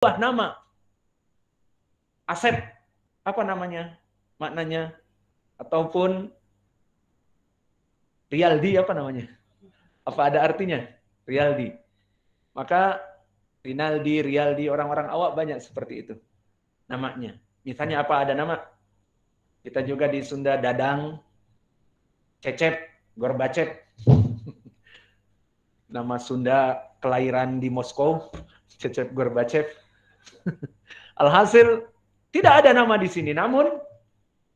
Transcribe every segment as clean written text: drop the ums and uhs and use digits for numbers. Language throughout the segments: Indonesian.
Sebuah nama Asep, apa namanya? Maknanya? Ataupun Rialdi, apa namanya? Apa ada artinya? Rialdi. Maka Rinaldi, Rialdi, orang-orang awak banyak seperti itu namanya. Misalnya apa ada nama? Kita juga di Sunda Dadang, Cecep, Gorbachev. Nama Sunda kelahiran di Moskow, Cecep Gorbachev. Alhasil tidak ada nama di sini, namun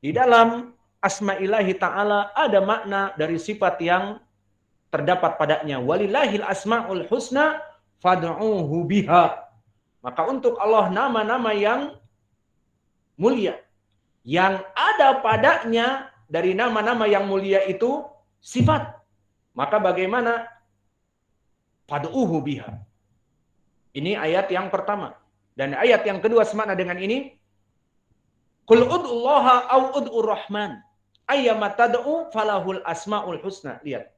di dalam asma'illahi ta'ala ada makna dari sifat yang terdapat padanya. Walillahil asma'ul husna fad'uhu biha. Maka untuk Allah nama-nama yang mulia. Yang ada padanya dari nama-nama yang mulia itu sifat. Maka bagaimana? Fad'uhu biha. Ini ayat yang pertama. Dan ayat yang kedua semakna dengan ini. Qul ud'ullaha au ud'ur rahman. Ayyama tad'u falahul asma'ul husna. Lihat.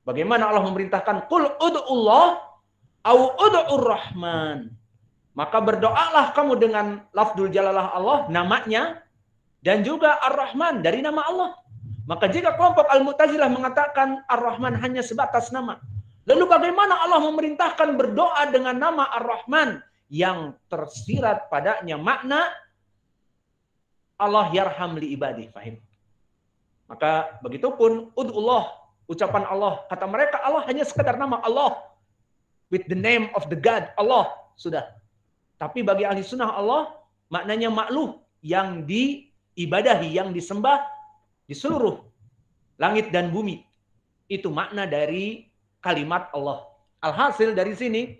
Bagaimana Allah memerintahkan. Qul ud'ullah au ud'ur rahman. Maka berdoalah kamu dengan lafzul jalalah Allah, namanya, dan juga Ar-Rahman, dari nama Allah. Maka jika kelompok Al-Mu'tazilah mengatakan Ar-Rahman hanya sebatas nama, lalu bagaimana Allah memerintahkan berdoa dengan nama Ar-Rahman yang tersirat padanya makna Allah yarham li ibadih, fahim? Maka begitupun ud'ullah, ucapan Allah, kata mereka Allah hanya sekedar nama Allah, with the name of the God, Allah, sudah. Tapi bagi ahli sunnah Allah maknanya makhluk yang diibadahi, yang disembah di seluruh langit dan bumi. Itu makna dari kalimat Allah. Alhasil dari sini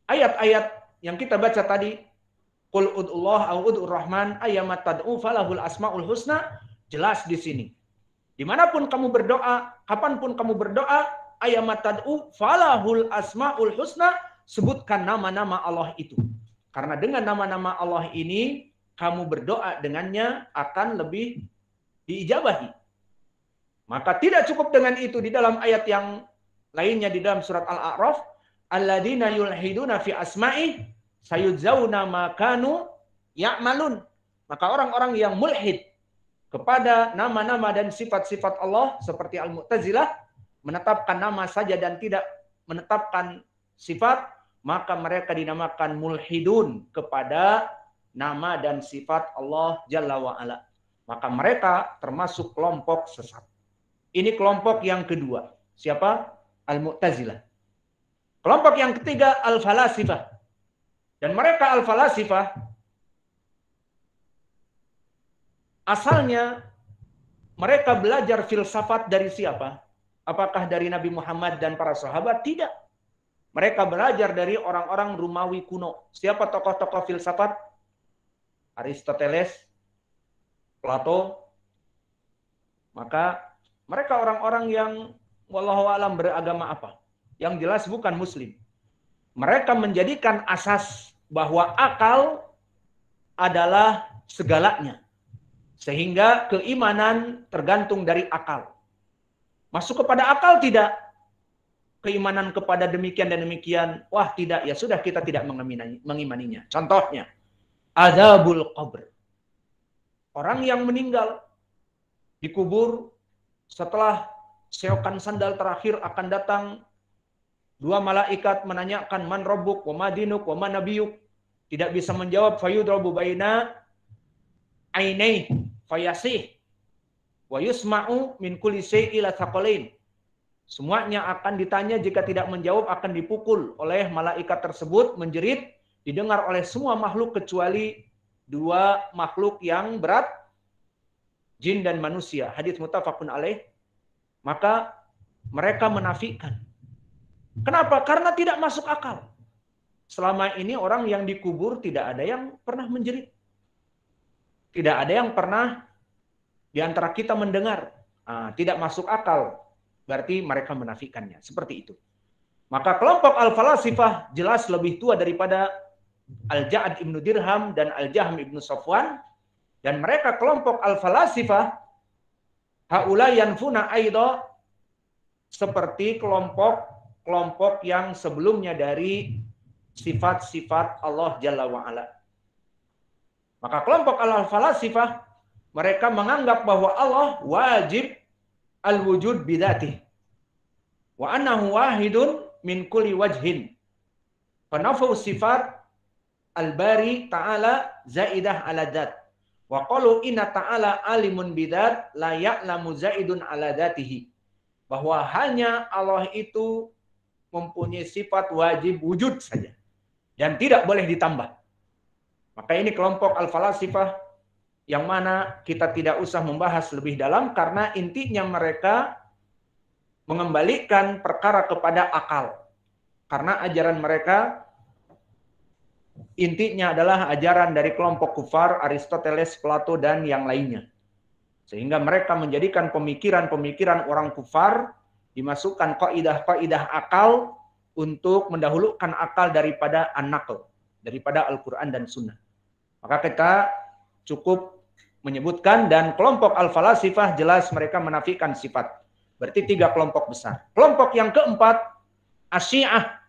ayat-ayat yang kita baca tadi, qul ud'ullah au ud'ur rahman ayyamat tad'u falahul asmaul husna, jelas di sini. Dimanapun kamu berdoa, kapanpun kamu berdoa, ayyamat tad'u falahul asmaul husna, sebutkan nama-nama Allah itu. Karena dengan nama-nama Allah ini, kamu berdoa dengannya akan lebih diijabahi. Maka tidak cukup dengan itu. Di dalam ayat yang lainnya di dalam surat Al-A'raf, alladzina yulhiduna fi asma'i sayudzawna ma kanu ya'malun. Maka orang-orang yang mulhid kepada nama-nama dan sifat-sifat Allah seperti Al-Mu'tazilah, menetapkan nama saja dan tidak menetapkan sifat, maka mereka dinamakan mulhidun kepada nama dan sifat Allah Jalla wa'ala. Maka mereka termasuk kelompok sesat. Ini kelompok yang kedua. Siapa? Al-Mu'tazilah. Kelompok yang ketiga, Al-Falasifah. Dan mereka Al-Falasifah asalnya mereka belajar filsafat dari siapa? Apakah dari Nabi Muhammad dan para sahabat? Tidak. Mereka belajar dari orang-orang Romawi kuno. Siapa tokoh-tokoh filsafat? Aristoteles, Plato. Maka mereka orang-orang yang wallahu alam beragama apa? Yang jelas bukan muslim. Mereka menjadikan asas bahwa akal adalah segalanya. Sehingga keimanan tergantung dari akal. Masuk kepada akal tidak? Keimanan kepada demikian dan demikian, wah tidak, ya sudah kita tidak mengimaninya. Contohnya, azabul qabr. Orang yang meninggal dikubur, setelah seokan sandal terakhir akan datang dua malaikat menanyakan man rabbuk wa madinuk wa man nabiyuk. Tidak bisa menjawab, fayudrabu baina ainai fayasih wa yusma'u min kulli syai'il thaqalain. Semuanya akan ditanya, jika tidak menjawab akan dipukul oleh malaikat tersebut, menjerit, didengar oleh semua makhluk kecuali dua makhluk yang berat, jin dan manusia. Hadits muttafaqun alaih. Maka mereka menafikan. Kenapa? Karena tidak masuk akal. Selama ini orang yang dikubur tidak ada yang pernah menjerit. Tidak ada yang pernah di antara kita mendengar. Tidak masuk akal. Berarti mereka menafikannya. Seperti itu. Maka kelompok Al-Falasifah jelas lebih tua daripada Al-Ja'ad ibnu Dirham dan Al-Jahm ibnu Safwan. Dan mereka kelompok Al-Falasifah haula yanfuna aidha, seperti kelompok yang sebelumnya dari sifat-sifat Allah Jalla wa'ala. Maka kelompok al-falasifah, mereka menganggap bahwa Allah wajib al-wujud bidatih. Wa annahu wahidun min kulli wajhin. Fanafu sifat al-bari ta'ala zaidah ala dat. Wa qalu inna ta'ala alimun bidat la ya'lamu zaidun ala datihi. Bahwa hanya Allah itu mempunyai sifat wajib wujud saja. Dan tidak boleh ditambah. Maka ini kelompok al-falasifah yang mana kita tidak usah membahas lebih dalam karena intinya mereka mengembalikan perkara kepada akal. Karena ajaran mereka intinya adalah ajaran dari kelompok kufar, Aristoteles, Plato, dan yang lainnya. Sehingga mereka menjadikan pemikiran-pemikiran orang kufar dimasukkan kaidah-kaidah akal untuk mendahulukan akal daripada an-naql, daripada Al-Quran dan Sunnah. Maka kita cukup menyebutkan dan kelompok al-falasifah jelas mereka menafikan sifat. Berarti 3 kelompok besar. Kelompok yang keempat, Asyiah.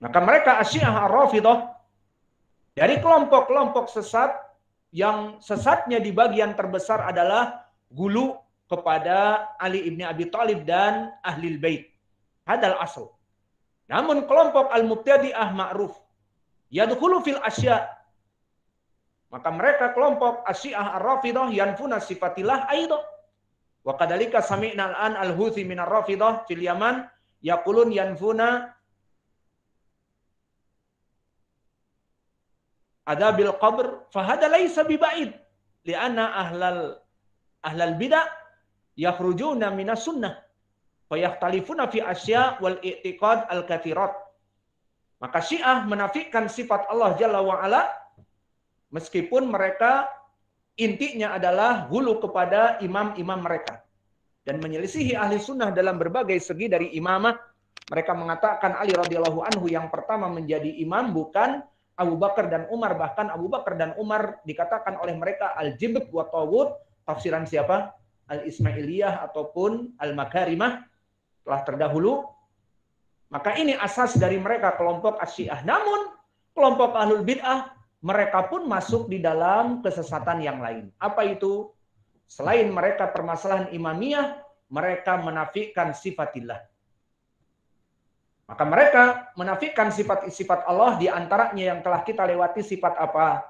Maka mereka Asyiah ar-Rafidah dari kelompok-kelompok sesat yang sesatnya di bagian terbesar adalah gulu kepada Ali ibn Abi Thalib dan Ahlul Bait. Hadal asal. Namun kelompok al-Mubtadi'ah ma'ruf. Yadkhulu fil asya'. Maka mereka kelompok Asyiah ar-Rafidah yanfuna sifatillah aidan. Wa kadzalika sami'na al-an al-Huthi min ar-Rafidah fil Yaman yaqulun yanfuna adabil qabr fa hada laysa biba'id li'anna ahlal bid'ah yakhrujuna minas sunnah fa yakhtalifuna fi asya' wal i'tiqad al-katsirat. Maka Syiah menafikan sifat Allah Jalla wa Ala meskipun mereka intinya adalah hulu kepada imam-imam mereka. Dan menyelisihi ahli sunnah dalam berbagai segi dari imamah. Mereka mengatakan Ali radhiyallahu anhu yang pertama menjadi imam bukan Abu Bakar dan Umar. Bahkan Abu Bakar dan Umar dikatakan oleh mereka al-jibt wa tawud. Tafsiran siapa? Al-Ismailiyah ataupun Al-Makarimah. Telah terdahulu. Maka ini asas dari mereka kelompok Asyiah. Namun kelompok Ahlul Bid'ah mereka pun masuk di dalam kesesatan yang lain. Apa itu? Selain mereka permasalahan imamiyah, mereka menafikan sifatillah. Maka mereka menafikan sifat-sifat Allah, di antaranya yang telah kita lewati sifat apa?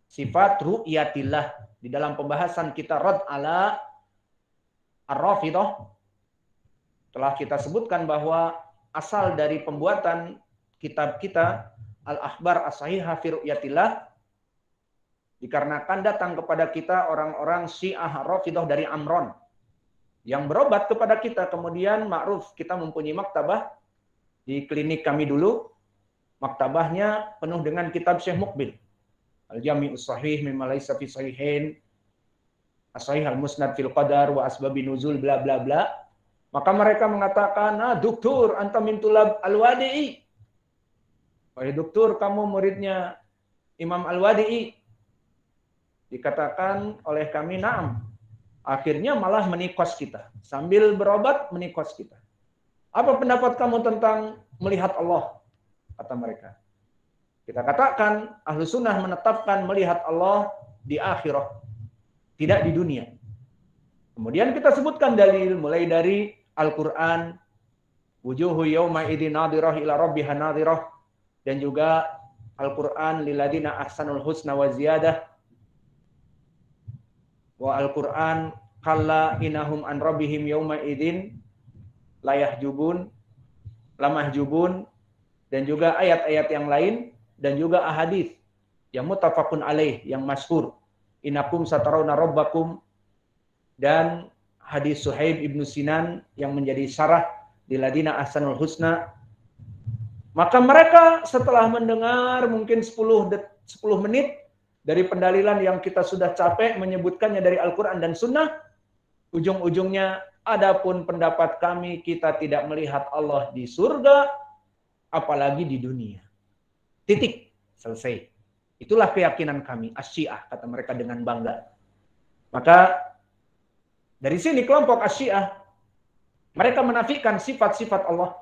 Sifat ru'yatillah. Di dalam pembahasan kita Rad ala Ar-Rafidah telah kita sebutkan bahwa asal dari pembuatan kitab kita Al-Akhbar As-Sahihah fi Ru'yatillah dikarenakan datang kepada kita orang-orang Syiah Rafidah dari Amron yang berobat kepada kita. Kemudian ma'ruf kita mempunyai maktabah di klinik kami dulu. Maktabahnya penuh dengan kitab Syekh Muqbil. Al-Jami'us Sahih mimma laysa fi sahihain, As-Sahih Al-Musnad fil Qadar wa Asbabi Nuzul bla bla bla. Maka mereka mengatakan, "Doktor, anta min tulab Al-Wadi'i." Wahai doktor, kamu muridnya Imam Al-Wadi'i. Dikatakan oleh kami, "Na'am." Akhirnya malah menikos kita. Sambil berobat, menikos kita. "Apa pendapat kamu tentang melihat Allah?" Kata mereka. Kita katakan, Ahlu Sunnah menetapkan melihat Allah di akhirat. Tidak di dunia. Kemudian kita sebutkan dalil, mulai dari Al-Quran, wujuhu yawma idin nadirah ila rabbiha nadirah, dan juga Al-Quran liladina ahsanul husna wa ziyadah, wa Al-Quran kalla inahum an rabbihim yawma idin layahjubun lamahjubun, dan juga ayat-ayat yang lain, dan juga ahadits yang muttafaqun alaih, yang masyhur, inakum satarawna rabbakum, dan hadis Suhaib ibnu Sinan yang menjadi syarah di ladina ahsanul husna. Maka mereka setelah mendengar mungkin 10 menit dari pendalilan yang kita sudah capek menyebutkannya dari Al-Quran dan Sunnah, ujung-ujungnya, adapun pendapat kami, kita tidak melihat Allah di surga, apalagi di dunia. Titik. Selesai. Itulah keyakinan kami, Asyiah, kata mereka dengan bangga. Maka dari sini kelompok Asyiah, mereka menafikan sifat-sifat Allah.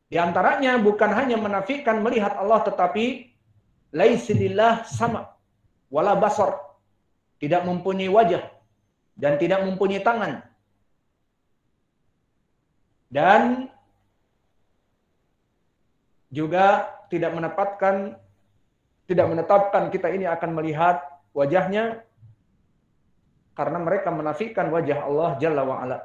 Di antaranya bukan hanya menafikan melihat Allah, tetapi laisilillah sama wala basar, tidak mempunyai wajah dan tidak mempunyai tangan. Dan juga tidak menetapkan kita ini akan melihat wajahnya, karena mereka menafikan wajah Allah Jalla wa Ala.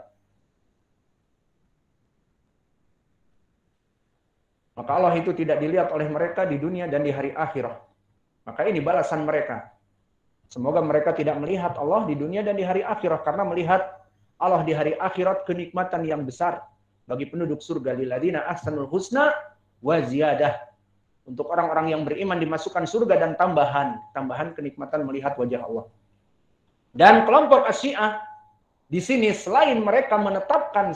Maka Allah itu tidak dilihat oleh mereka di dunia dan di hari akhirat. Maka ini balasan mereka. Semoga mereka tidak melihat Allah di dunia dan di hari akhirat, karena melihat Allah di hari akhirat kenikmatan yang besar bagi penduduk surga. Lilladzina ahsanul husna wa ziyadah. Untuk orang-orang yang beriman dimasukkan surga dan tambahan kenikmatan melihat wajah Allah. Dan kelompok Asy-Syiah di sini selain mereka menafikan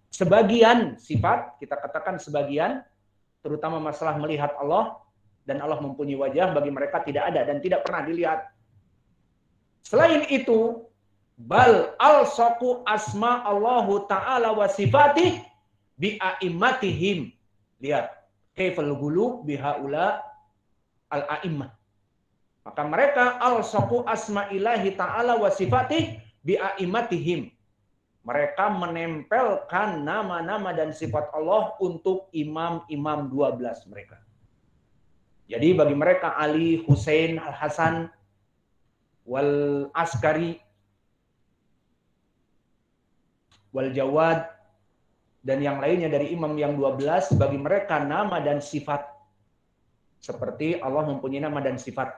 sebagian sifat, kita katakan sebagian, terutama masalah melihat Allah dan Allah mempunyai wajah, bagi mereka tidak ada dan tidak pernah dilihat. Selain itu, bal alsaqu asma Allahu ta'ala wa sifatih bi a'immatihim. Lihat, kaifal ghulu bihaula al-a'immah. Maka mereka alsaqu asma ilahi ta'ala wa sifatih bi a'immatihim. Mereka menempelkan nama-nama dan sifat Allah untuk imam-imam 12 mereka. Jadi bagi mereka Ali, Husain, Al-Hasan, Wal Askari, Wal Jawad, dan yang lainnya dari imam yang 12, bagi mereka nama dan sifat. Seperti Allah mempunyai nama dan sifat.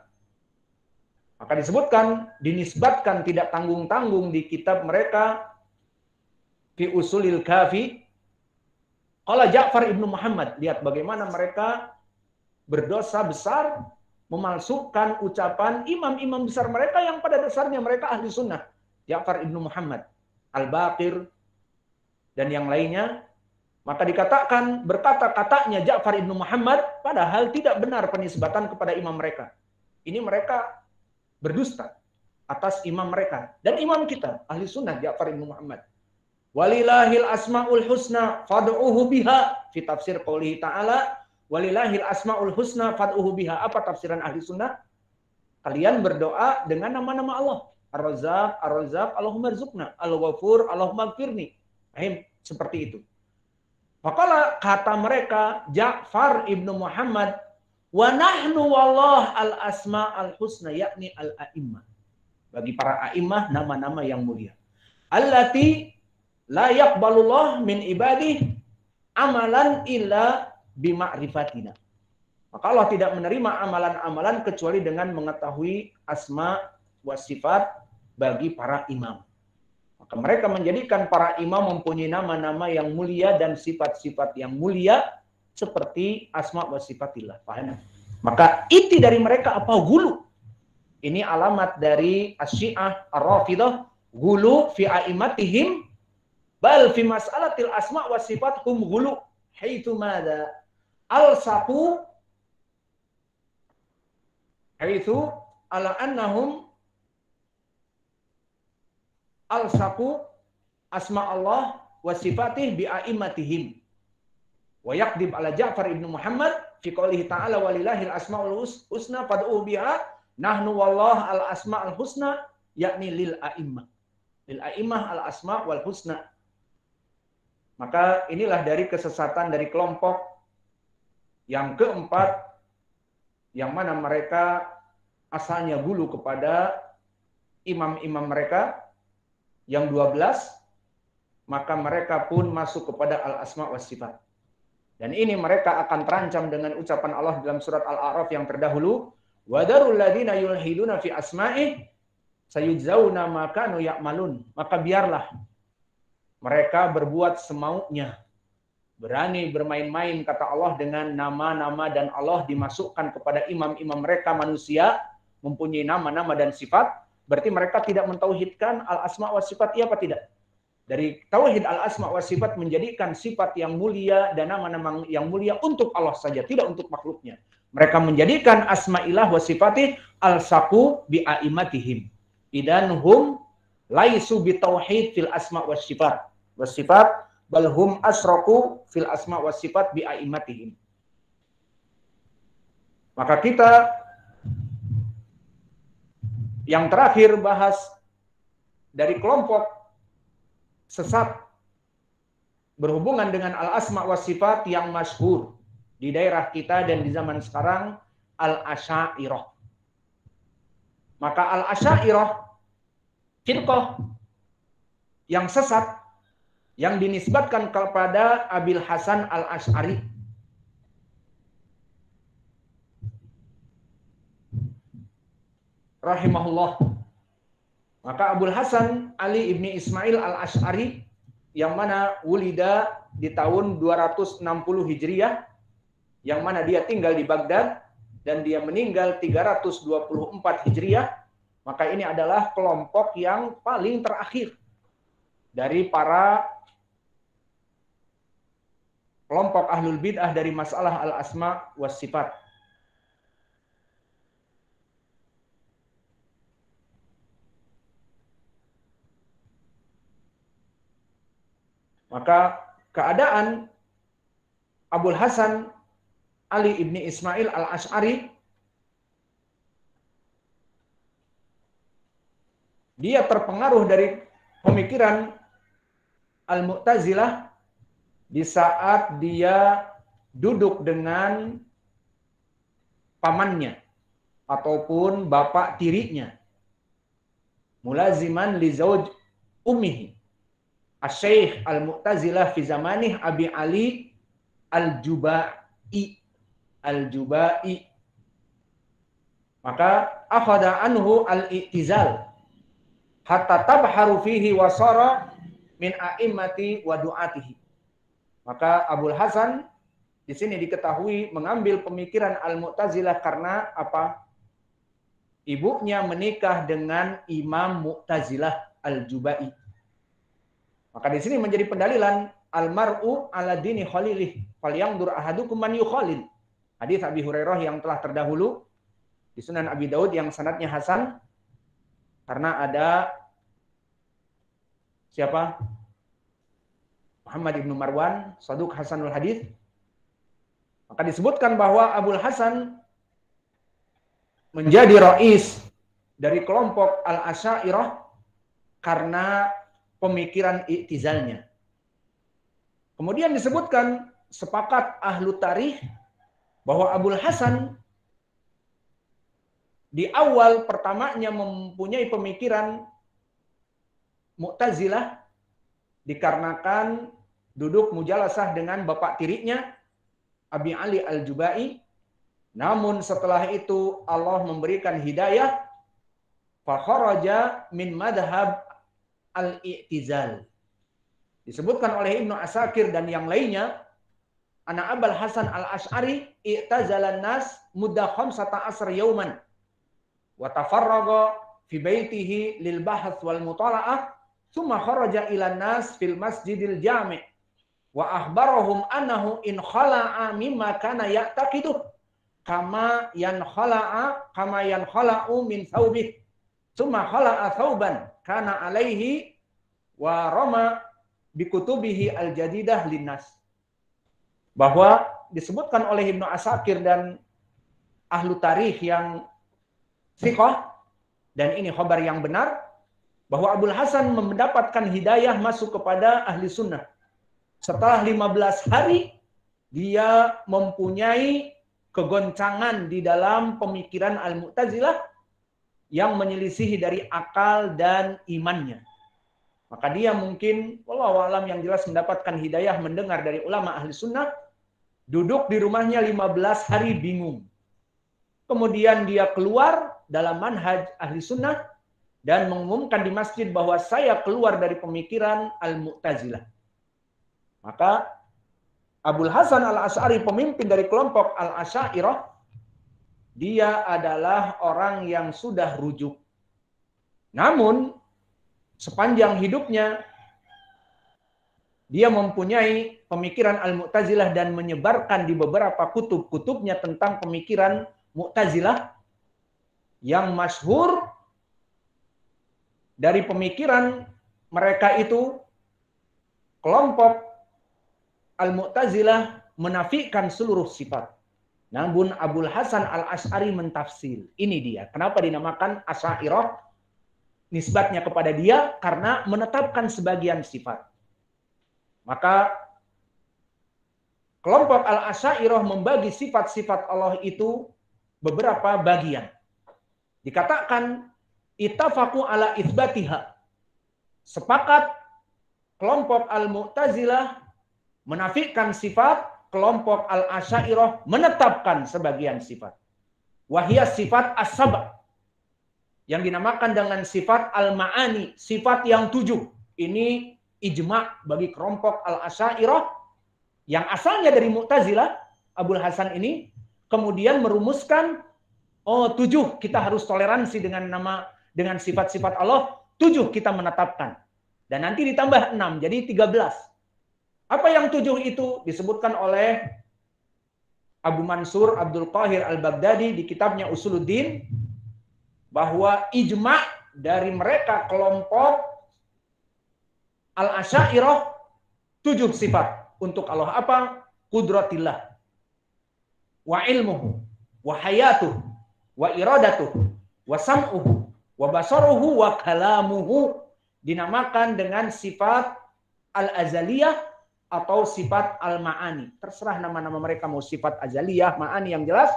Maka disebutkan, dinisbatkan tidak tanggung-tanggung di kitab mereka, fi usulil kafi, qala Ja'far ibnu Muhammad. Lihat bagaimana mereka berdosa besar memalsukan ucapan imam-imam besar mereka yang pada dasarnya mereka ahli sunnah. Ja'far ibnu Muhammad, Al-Baqir, dan yang lainnya. Maka dikatakan, berkata-katanya Ja'far ibnu Muhammad, padahal tidak benar penisbatan kepada imam mereka. Ini mereka berdusta atas imam mereka. Dan imam kita, ahli sunnah Ja'far ibnu Muhammad. Walillahil asmaul husna fad'uhu biha. Fi tafsir qoulihi ta'ala, walillahil asmaul husna fad'uhu biha. Apa tafsiran ahli sunnah? Kalian berdoa dengan nama-nama Allah. Ar-Razzaq, Ar-Razzaq, Allahumma rzuqna. Al-Ghafur, Allahumma gfirni. Seperti itu. Maka kata mereka, Ja'far ibnu Muhammad, wa nahnu wallah al-asma al-husna, yakni al-a'immah. Bagi para a'immah, nama-nama yang mulia. Allati la yaqbalullah min ibadih amalan illa bima'rifatina. Maka Allah tidak menerima amalan-amalan kecuali dengan mengetahui asma wa sifat bagi para imam. Maka mereka menjadikan para imam mempunyai nama-nama yang mulia dan sifat-sifat yang mulia seperti asma wa sifatillah. Paham? Maka inti dari mereka apa? Gulu. Ini alamat dari Asy-Syiah Ar-Rafidah, gulu fi a'immatihim. Bal fi mas'alatil asma' wa sifat hum ghulu haitsu madza alsaqu haitsu ala annahum alsaqu asma Allah wa sifatih bi a'immatihim wa yaqdib ala Ja'far ibnu Muhammad fi qoulihi ta'ala walillahil asmaul husna fad'uhu biha nahnu wallah al asmaul husna, yakni lil a'immah al asma wal husna. Maka inilah dari kesesatan dari kelompok yang keempat, yang mana mereka asalnya gulu kepada imam-imam mereka yang 12, maka mereka pun masuk kepada al-asma wa sifat. Dan ini mereka akan terancam dengan ucapan Allah dalam surat Al-A'raf yang terdahulu, wadarul ladzina yulhiduna fi asma'i sayujzauna ma kanu ya'malun. Maka biarlah mereka berbuat semaunya, berani bermain-main, kata Allah, dengan nama-nama dan Allah dimasukkan kepada imam-imam mereka manusia, mempunyai nama-nama dan sifat. Berarti mereka tidak mentauhidkan al-asma wa sifat, iya apa tidak? Dari tauhid al-asma wa sifat menjadikan sifat yang mulia dan nama-nama yang mulia untuk Allah saja, tidak untuk makhluknya. Mereka menjadikan asma'ilah wa sifatih al-saqu bi a'immatihim. Idan hum laisu bi tauhid fil asma wa sifat. Wa sifat bal hum asraku fil asma was sifat bi aimatihim. Maka kita yang terakhir bahas dari kelompok sesat berhubungan dengan al-asma was sifat yang masyhur di daerah kita dan di zaman sekarang, al-Asy'ariyah. Maka al-Asy'ariyah firqah yang sesat yang dinisbatkan kepada Abil Hasan al-Asy'ari. Rahimahullah. Maka Abul Hasan Ali ibni Ismail al-Asy'ari yang mana wulida di tahun 260 Hijriah, yang mana dia tinggal di Baghdad dan dia meninggal 324 Hijriah, maka ini adalah kelompok yang paling terakhir dari para kelompok ahlul bid'ah dari masalah al-asma was sifat. Maka keadaan Abul Hasan Ali ibni Ismail al-Asy'ari, dia terpengaruh dari pemikiran Al-Mu'tazilah di saat dia duduk dengan pamannya ataupun bapak tirinya, mulaziman li zauj ummihi, Asy-Syaikh Al-Mu'tazilah fi zamanih Abi Ali Al-Jubai. Maka akhadha anhu al-i'tizal hatta tabharu fihi wa sara min a'immati wa du'atihi. Maka Abul Hasan di sini diketahui mengambil pemikiran Al-Mu'tazilah karena apa? Ibunya menikah dengan Imam Mu'tazilah Al-Jubai. Maka di sini menjadi pendalilan al-mar'u ala dini khalilih falyanzur ahadukum man yukhalil. Hadis Abi Hurairah yang telah terdahulu di Sunan Abi Daud yang sanadnya hasan, karena ada siapa? Muhammad ibnu Marwan, Saduq Hasanul Hadis. Maka disebutkan bahwa Abul Hasan menjadi rais dari kelompok Al-Asy'ariyah karena pemikiran i'tizalnya. Kemudian disebutkan sepakat ahlu tarikh bahwa Abul Hasan di awal pertamanya mempunyai pemikiran Mu'tazilah dikarenakan duduk mujalasah dengan bapak tirinya Abi Ali Al-Jubai. Namun setelah itu Allah memberikan hidayah, fa kharaja min madhab al-i'tizal. Disebutkan oleh Ibnu Asakir dan yang lainnya, Ana Abul Hasan al-Asy'ari i'tazalan nas mudda 15 yauman wa tafarraga fi baitihi lil bahth wal mutala'ah thumma kharaja ila nas fil masjidil jami' wa akhbarahum annahu in khala'a mimma kana ya'taqidu kama yankhala'a min thawbih thumma khala'a thawban kana alaihi wa rama bikutubihi al-jadidah linnas. Bahwa disebutkan oleh Ibnu Asakir dan ahlu tarikh yang thiqah, dan ini khabar yang benar, bahwa Abul Hasan mendapatkan hidayah masuk kepada ahli sunnah. Setelah 15 hari, dia mempunyai kegoncangan di dalam pemikiran Al-Mu'tazilah yang menyelisihi dari akal dan imannya. Maka dia mungkin, wallahu a'lam, yang jelas mendapatkan hidayah mendengar dari ulama ahli sunnah, duduk di rumahnya 15 hari bingung. Kemudian dia keluar dalam manhaj ahli sunnah dan mengumumkan di masjid bahwa saya keluar dari pemikiran Al-Mu'tazilah. Maka Abul Hasan al-Asy'ari, pemimpin dari kelompok Al-Asy'ariyah, dia adalah orang yang sudah rujuk. Namun sepanjang hidupnya dia mempunyai pemikiran Al-Mu'tazilah dan menyebarkan di beberapa kutub-kutubnya tentang pemikiran Mu'tazilah. Yang masyhur dari pemikiran mereka itu kelompok Al-Mu'tazilah menafikan seluruh sifat. Namun Abul Hasan Al-Asy'ari mentafsir. Ini dia. Kenapa dinamakan Asy'ariyah? Nisbatnya kepada dia karena menetapkan sebagian sifat. Maka kelompok Al-Asy'ariyah membagi sifat-sifat Allah itu beberapa bagian. Dikatakan ittafaqu ala itsbatiha. Sepakat kelompok Al-Mu'tazilah menafikan sifat, kelompok Al-Asy'ariyah menetapkan sebagian sifat. Wahia sifat as-sab' yang dinamakan dengan sifat al-ma'ani, sifat yang 7. Ini ijma' bagi kelompok Al-Asy'ariyah yang asalnya dari Mu'tazilah, Abul Hasan ini kemudian merumuskan 7 kita harus toleransi dengan sifat-sifat Allah, 7 kita menetapkan. Dan nanti ditambah 6 jadi 13. Apa yang 7 itu disebutkan oleh Abu Mansur Abdul Qahir Al-Baghdadi di kitabnya Usuluddin, bahwa ijma' dari mereka kelompok Al-Asy'ariyah 7 sifat untuk Allah. Apa? Qudratillah, wa ilmuhu, wa hayatuhu, wa iradatuhu, wa sam'uhu, wa basaruhu, wa kalamuhu. Dinamakan dengan sifat al-azaliyah atau sifat al-ma'ani. Terserah nama-nama mereka, mau sifat azaliyah, ma'ani, yang jelas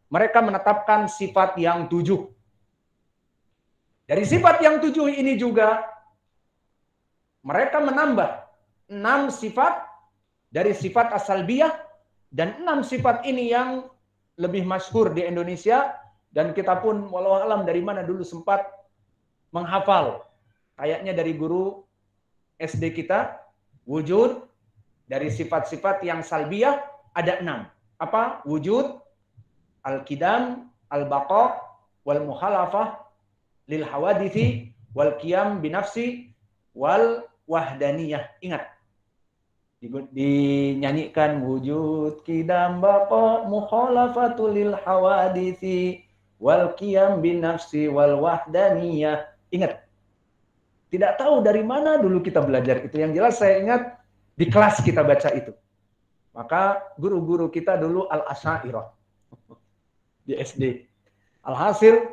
mereka menetapkan sifat yang 7. Dari sifat yang 7 ini juga mereka menambah 6 sifat dari sifat as-salbiyah, dan 6 sifat ini yang lebih masyhur di Indonesia, dan kita pun walau alam dari mana dulu sempat menghafal. Kayaknya dari guru SD kita, wujud dari sifat-sifat yang salbiyah ada 6. Apa? Wujud, al-qidam, al-baqa, wal mukhalafah lil hawadithi, wal qiyam binafsi, wal wahdaniyah. Ingat, dinyanyikan wujud, qidam, baqa, mukhalafatu lil hawadithi, wal qiyam binafsi, wal wahdaniyah. Ingat. Tidak tahu dari mana dulu kita belajar itu. Yang jelas saya ingat di kelas kita baca itu. Maka guru-guru kita dulu Al-Asy'ariyah di SD. Alhasil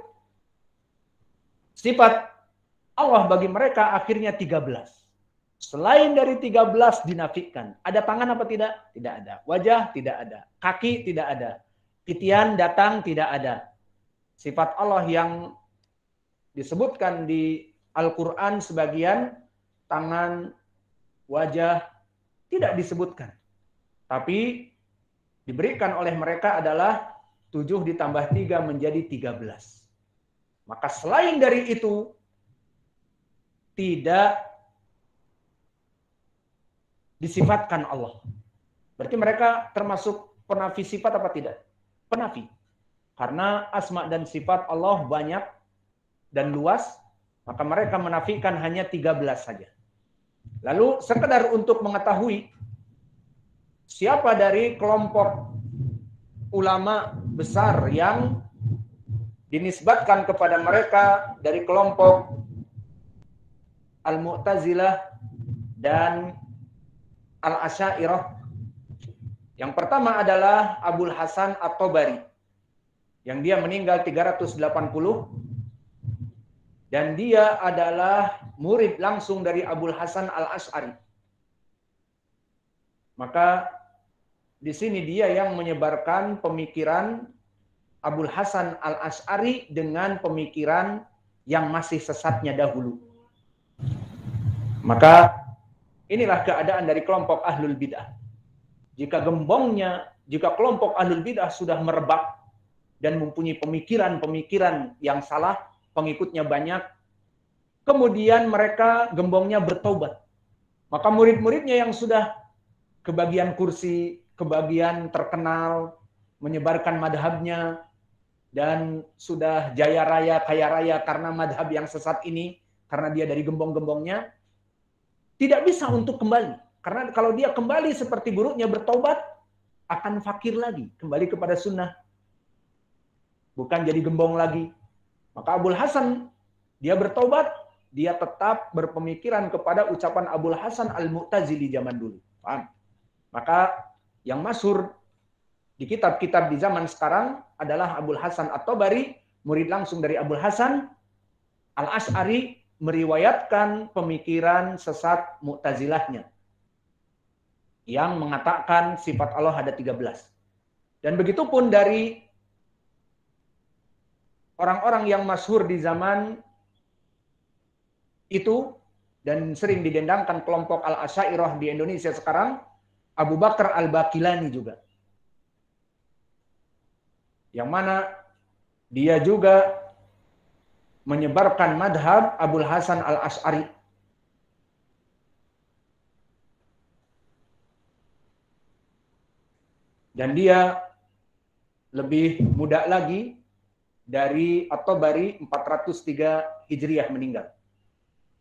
sifat Allah bagi mereka akhirnya 13. Selain dari 13 dinafikan. Ada tangan apa tidak? Tidak ada. Wajah tidak ada. Kaki tidak ada. Titian datang tidak ada. Sifat Allah yang disebutkan di Al-Quran sebagian, tangan, wajah, tidak disebutkan. Tapi diberikan oleh mereka adalah 7 ditambah 3 menjadi 13. Maka selain dari itu, tidak disifatkan Allah. Berarti mereka termasuk penafi sifat apa tidak? Penafi. Karena asma dan sifat Allah banyak dan luas, maka mereka menafikan hanya 13 saja. Lalu sekedar untuk mengetahui siapa dari kelompok ulama besar yang dinisbatkan kepada mereka dari kelompok Al-Mu'tazilah dan Al-Asy'ariyah. Yang pertama adalah Abul Hasan At-Tabari, yang dia meninggal 380. Dan dia adalah murid langsung dari Abul Hasan Al-Asy'ari. Maka di sini dia yang menyebarkan pemikiran Abul Hasan Al-Asy'ari dengan pemikiran yang masih sesatnya dahulu. Maka inilah keadaan dari kelompok Ahlul Bid'ah. Jika kelompok Ahlul Bid'ah sudah merebak dan mempunyai pemikiran-pemikiran yang salah, pengikutnya banyak, kemudian mereka gembongnya bertobat. Maka murid-muridnya yang sudah kebagian kursi, kebagian terkenal, menyebarkan madhabnya, dan sudah jaya raya, kaya raya karena madhab yang sesat ini, karena dia dari gembong-gembongnya, tidak bisa untuk kembali. Karena kalau dia kembali seperti gurunya bertobat, akan fakir lagi, kembali kepada sunnah. Bukan jadi gembong lagi. Maka Abul Hasan, dia bertobat, dia tetap berpemikiran kepada ucapan Abul Hasan Al-Mu'tazili zaman dulu. Paham? Maka yang masyhur di kitab-kitab di zaman sekarang adalah Abul Hasan At-Tabari, murid langsung dari Abul Hasan Al-Asy'ari, meriwayatkan pemikiran sesat Mu'tazilahnya yang mengatakan sifat Allah ada 13. Dan begitu pun dari orang-orang yang masyhur di zaman itu dan sering didendangkan kelompok Al-Asy'ariyah di Indonesia sekarang, Abu Bakar Al-Baqilani juga. Yang mana dia juga menyebarkan madhab Abul Hasan Al-Asy'ari. Dan dia lebih muda lagi dari At-Tabari 403 Hijriah meninggal.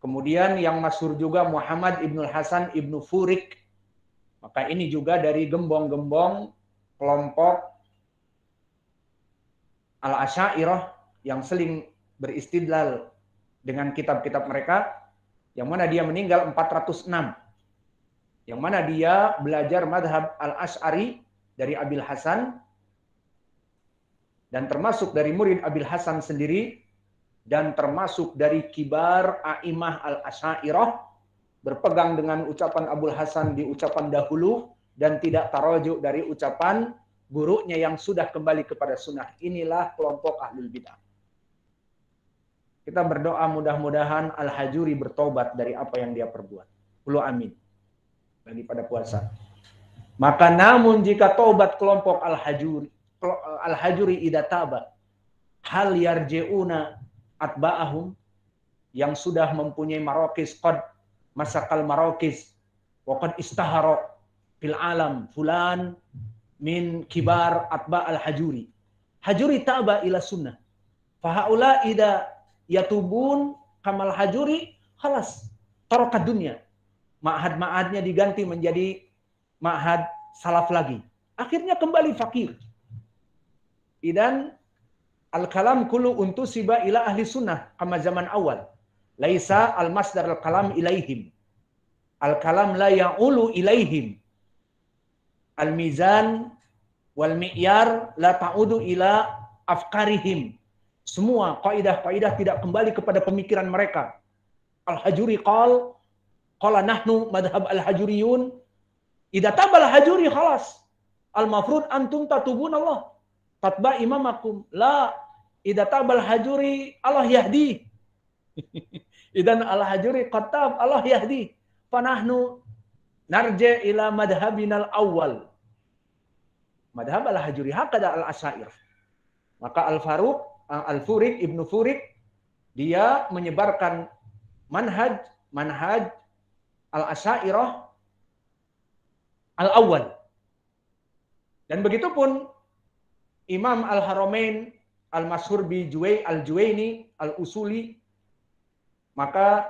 Kemudian yang masyhur juga Muhammad Ibnul Hasan Ibnu Furik. Maka ini juga dari gembong-gembong kelompok Al-Asy'ariyah yang sering beristidlal dengan kitab-kitab mereka, yang mana dia meninggal 406. Yang mana dia belajar madhab Al-Asy'ari dari Abil Hasan, dan termasuk dari murid Abil Hasan sendiri, dan termasuk dari kibar a'imah Al-Asy'ariyah, berpegang dengan ucapan Abul Hasan di ucapan dahulu, dan tidak tarojuk dari ucapan gurunya yang sudah kembali kepada sunnah. Inilah kelompok Ahlul Bid'ah. Kita berdoa mudah-mudahan Al-Hajuri bertobat dari apa yang dia perbuat. Ulu amin. Lagi pada puasa. Maka namun jika taubat kelompok Al-Hajuri idza taba, hal yarji'una atba'ahum, yang sudah mempunyai marokis qad masakal marokis wa qad istahara fil alam fulan min kibar atba' Al-Hajuri. Hajuri taba ila sunnah. Fahaula idza yatubun kamal Hajuri khalas tarokat dunia. Ma'had-ma'hadnya diganti menjadi ma'had salaf lagi. Akhirnya kembali fakir. Idan al-kalam kullu untusiba ila ahli sunnah kama zaman awal. Laisa al-masdar al-kalam ilaihim. Al-kalam la ya'ulu ilaihim. Al-mizan wal mi'yar la ta'udu ila afkarihim. Semua kaidah-kaidah tidak kembali kepada pemikiran mereka. Al-Hajuri qala nahnu madhab al-Hajuriyun idza tabal Hajuri khalas. Al-mafrud antum tatubun Allah. Tatba imamakum. La idza tabal Hajuri Allah yahdi. Idan al-Hajuri qatab Allah yahdi. Fanahnu narja ila madhabinal awal. Madhab al-Hajuri hakada al-Asy'ariyah. Maka Al-Furik, Ibnu Furik, dia menyebarkan manhaj Al-Asy'ariyah al-awwal. Dan begitu pun Imam Al-Haramain Al-Masyhur bi Al-Juwaini Al-Usuli, maka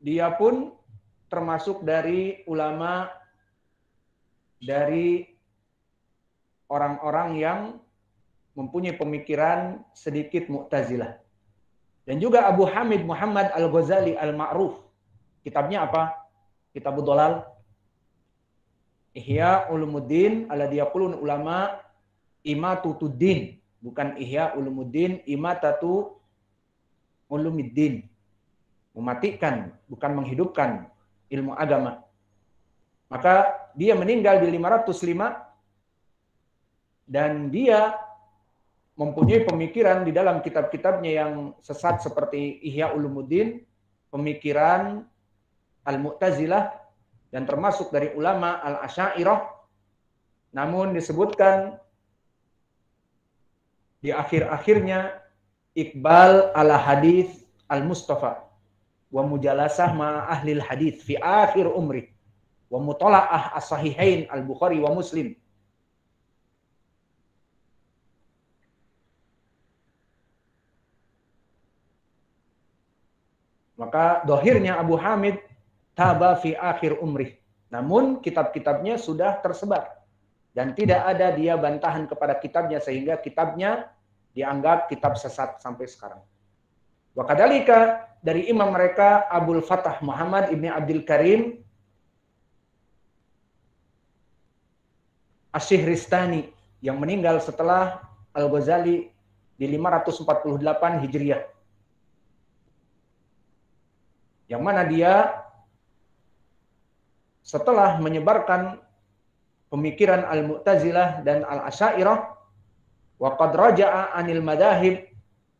dia pun termasuk dari ulama dari orang-orang yang mempunyai pemikiran sedikit Mu'tazilah. Dan juga Abu Hamid Muhammad Al-Ghazali Al-Ma'ruf. Kitabnya apa? Kitabud Dhalal. Ihya Ulumuddin alladhi yaqulun ulama imatutuddin. Bukan Ihya Ulumuddin, imatatu ulumiddin. Mematikan, bukan menghidupkan ilmu agama. Maka dia meninggal di 505 dan dia mempunyai pemikiran di dalam kitab-kitabnya yang sesat seperti Ihya Ulumuddin, pemikiran Al-Mu'tazilah, dan termasuk dari ulama Al-Asy'ariyah. Namun disebutkan di akhir-akhirnya Iqbal ala hadis al-Mustafa wa mujalasah ma ahlil hadis fi akhir umri wa mutala'ah as-sahihain al-Bukhari wa Muslim. Maka dohirnya Abu Hamid taba fi akhir umrih. Namun kitab-kitabnya sudah tersebar. Dan tidak ada dia bantahan kepada kitabnya sehingga kitabnya dianggap kitab sesat sampai sekarang. Wa kadzalika dari imam mereka Abdul Fattah Muhammad Ibni Abdul Karim Asy-Syihristani yang meninggal setelah Al-Ghazali di 548 Hijriah. Yang mana dia setelah menyebarkan pemikiran Al-Mu'tazilah dan Al-Asy'ariyah, wa qad raja'a 'anil madahib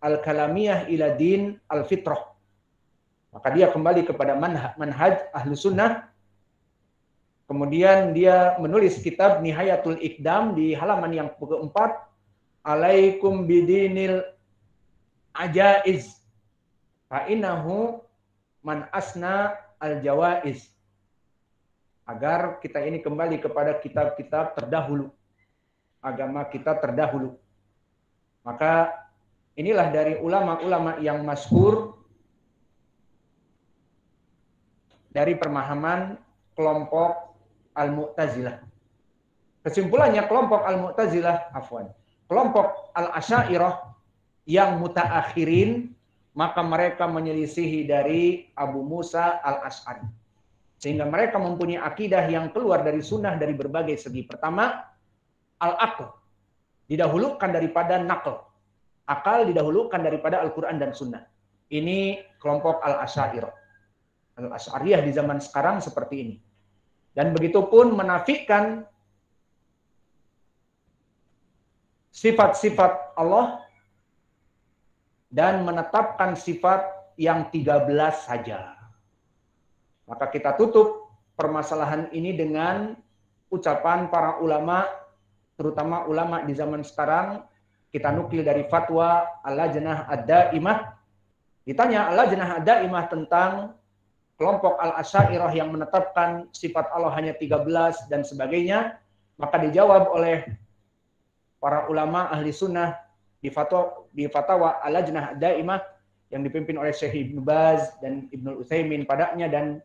al-kalamiyah ila din al-fitrah. Maka dia kembali kepada manhaj ahlu sunnah. Kemudian dia menulis kitab Nihayatul Iqdam di halaman yang keempat, alaikum bidinil ajaiz fa innahu man asna al-jawaiz. Agar kita ini kembali kepada kitab-kitab terdahulu, agama kita terdahulu. Maka inilah dari ulama-ulama yang masyhur dari pemahaman kelompok Al-Mu'tazilah. Kesimpulannya kelompok Al-Mu'tazilah, kelompok Al-Asy'ariyah yang mutaakhirin, maka mereka menyelisihi dari Abu Musa Al-Asy'ari. Sehingga mereka mempunyai akidah yang keluar dari sunnah dari berbagai segi. Pertama, al-aql, didahulukan daripada naql. Akal didahulukan daripada Al-Quran dan sunnah. Ini kelompok Al-Asy'ariyah. Al-Asy'ariyah di zaman sekarang seperti ini. Dan begitu pun menafikan sifat-sifat Allah dan menetapkan sifat yang 13 saja. Maka kita tutup permasalahan ini dengan ucapan para ulama, terutama ulama di zaman sekarang. Kita nukil dari fatwa Al-Lajnah Ad-Daimah. Ditanya Al-Lajnah Ad-Daimah tentang kelompok Al-Asy'ariyah yang menetapkan sifat Allah hanya 13 dan sebagainya. Maka dijawab oleh para ulama ahli sunnah di fatwa Al-Lajnah Ad-Daimah yang dipimpin oleh Syekh Ibnu Baz dan Ibnu Utsaimin padanya dan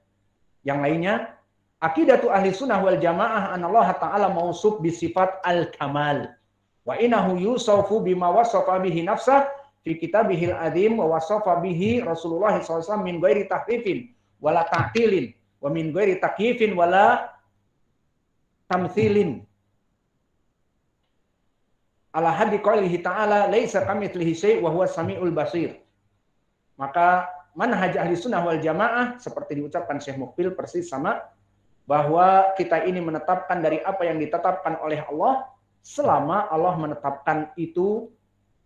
yang lainnya, aqidatu ahli sunnah wal jamaah anallaha ta'ala mausuf bisifat al-kamal wa innahu yusafu bima wasafa bihi nafsah fi kitabihil azim wa wasafa bihi Rasulullah SAW min ghairi tahrifin wala ta'tilin wa min ghairi takyifin wala tamthilin ala haddi qaulihi ta'ala laisa kamitslihi syai' wa huwas samiul basir. Maka manhaj ahli sunnah wal jamaah seperti diucapkan Syekh Muqbil persis sama, bahwa kita ini menetapkan dari apa yang ditetapkan oleh Allah selama Allah menetapkan itu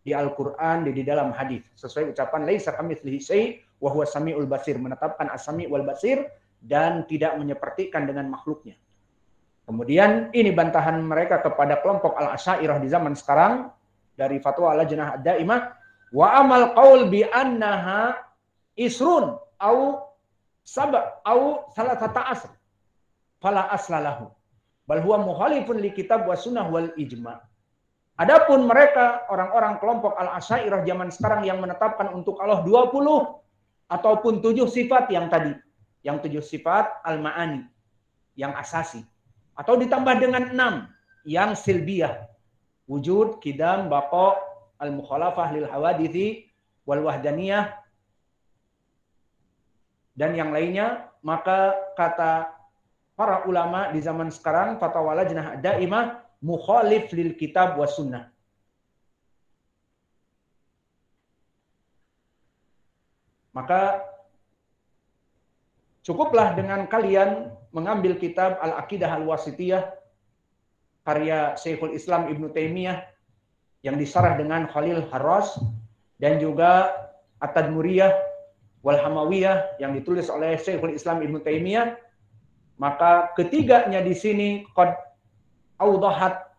di Al-Quran, di dalam hadis. Sesuai ucapan laisa kamitslihi syai' wa huwas samiul basir, menetapkan as-sami' wal basir dan tidak menyepertikan dengan makhluknya. Kemudian ini bantahan mereka kepada kelompok Al-Asy'ariyah di zaman sekarang dari fatwa Al-Lajnah Ad-Daimah, wa amal qaul bi annaha isrun au sab' au salasata asr fala aslalahu bal huwa mukhalifun li kitab wa sunnah wal ijma'. Adapun mereka orang-orang kelompok Al-Asy'ariyah zaman sekarang yang menetapkan untuk Allah 20 ataupun 7 sifat yang tadi, yang 7 sifat al-ma'ani yang asasi, atau ditambah dengan 6 yang silbiyah, wujud, qidam, baqa, al-mukhalafah lil hawadithi wal wahdaniyah dan yang lainnya, maka kata para ulama di zaman sekarang fatwa Lajnah Daimah mukhalif lil kitab was sunnah. Maka cukuplah dengan kalian mengambil kitab Al-Aqidah Al-Wasithiyah karya Syekhul Islam Ibnu Taimiyah yang disarah dengan Khalil Harras dan juga At-Tadmuriyah wal Hamawiyah yang ditulis oleh Syekhul Islam Ibnu Taimiyah. Maka ketiganya di sini qad awdahat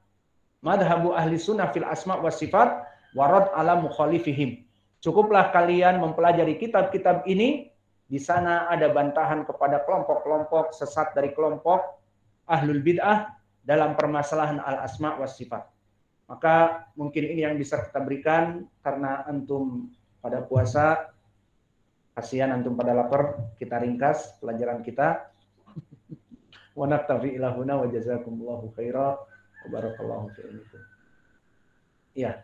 madhabu ahli sunnah fil asma' was sifat warad ala mukhalifihim. Cukuplah kalian mempelajari kitab-kitab ini. Di sana ada bantahan kepada kelompok-kelompok sesat dari kelompok ahlul bid'ah dalam permasalahan al-asma' was sifat. Maka mungkin ini yang bisa kita berikan karena antum pada puasa, kasihan antum pada lapar, kita ringkas pelajaran kita. Wa naktafi ilahuna wa jazakumullahu khairan wa barakallahu fiikum. Iya.